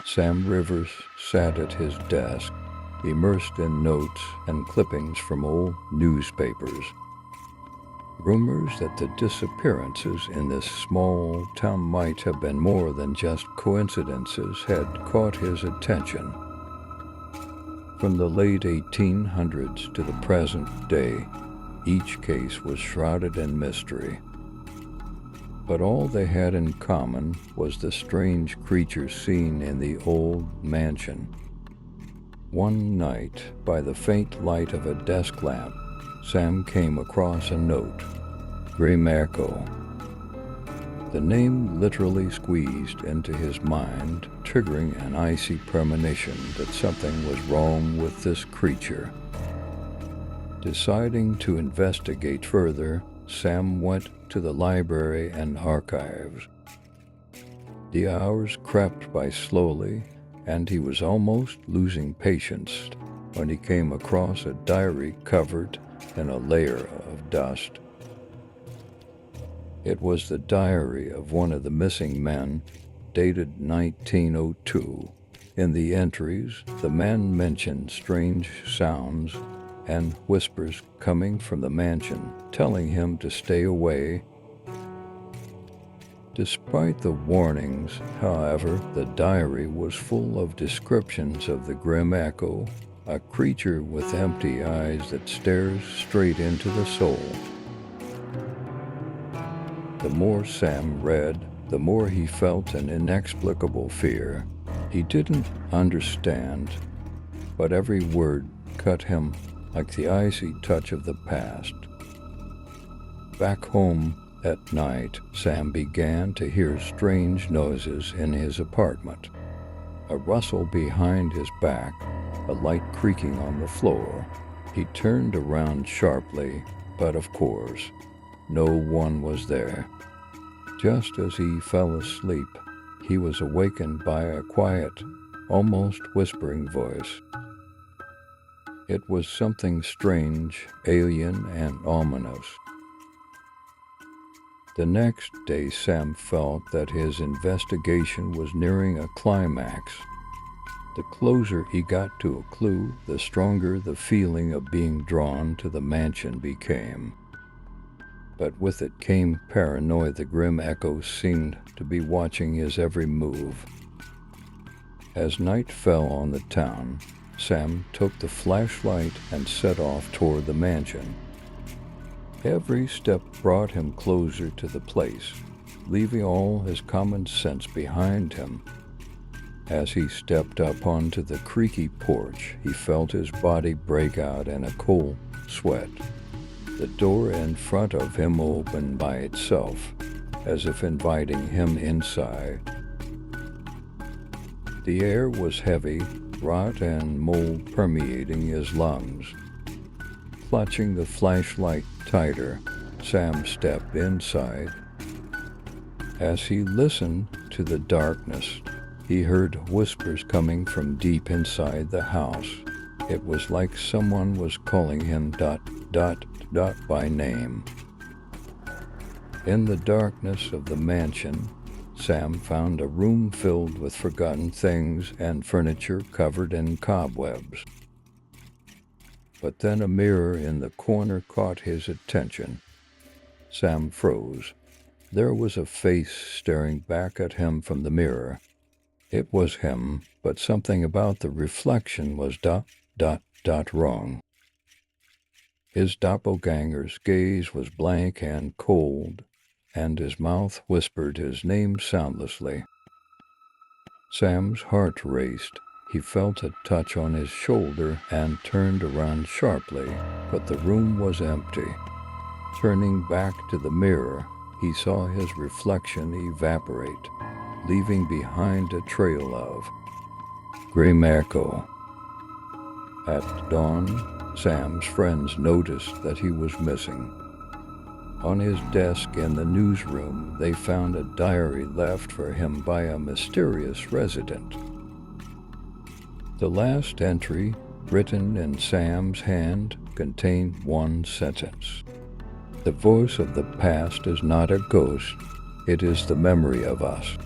Sam Rivers sat at his desk, immersed in notes and clippings from old newspapers. Rumors that the disappearances in this small town might have been more than just coincidences had caught his attention. From the late 1800s to the present day, each case was shrouded in mystery. But all they had in common was the strange creature seen in the old mansion. One night, by the faint light of a desk lamp, Sam came across a note, Graymarco. The name literally squeezed into his mind, triggering an icy premonition that something was wrong with this creature. Deciding to investigate further, Sam went to the library and archives. The hours crept by slowly, and he was almost losing patience when he came across a diary covered in a layer of dust. It was the diary of one of the missing men, dated 1902. In the entries, the man mentioned strange sounds and whispers coming from the mansion, telling him to stay away. Despite the warnings, however, the diary was full of descriptions of the Graymarco, a creature with empty eyes that stares straight into the soul. The more Sam read, the more he felt an inexplicable fear. He didn't understand, but every word cut him like the icy touch of the past. Back home at night, Sam began to hear strange noises in his apartment. A rustle behind his back, a light creaking on the floor. He turned around sharply, but of course, no one was there. Just as he fell asleep, he was awakened by a quiet, almost whispering voice. It was something strange, alien, and ominous. The next day, Sam felt that his investigation was nearing a climax. The closer he got to a clue, the stronger the feeling of being drawn to the mansion became. But with it came paranoia. The grim echoes seemed to be watching his every move. As night fell on the town, Sam took the flashlight and set off toward the mansion. Every step brought him closer to the place, leaving all his common sense behind him. As he stepped up onto the creaky porch, he felt his body break out in a cold sweat. The door in front of him opened by itself, as if inviting him inside. The air was heavy, rot and mold permeating his lungs. Clutching the flashlight tighter, Sam stepped inside. As he listened to the darkness, he heard whispers coming from deep inside the house. It was like someone was calling him ... by name. In the darkness of the mansion, Sam found a room filled with forgotten things and furniture covered in cobwebs. But then a mirror in the corner caught his attention. Sam froze. There was a face staring back at him from the mirror. It was him, but something about the reflection was ... wrong. His doppelganger's gaze was blank and cold, and his mouth whispered his name soundlessly. Sam's heart raced. He felt a touch on his shoulder and turned around sharply, but the room was empty. Turning back to the mirror, he saw his reflection evaporate, leaving behind a trail of Graymarco. At dawn, Sam's friends noticed that he was missing. On his desk in the newsroom, they found a diary left for him by a mysterious resident. The last entry, written in Sam's hand, contained one sentence. The voice of the past is not a ghost, it is the memory of us.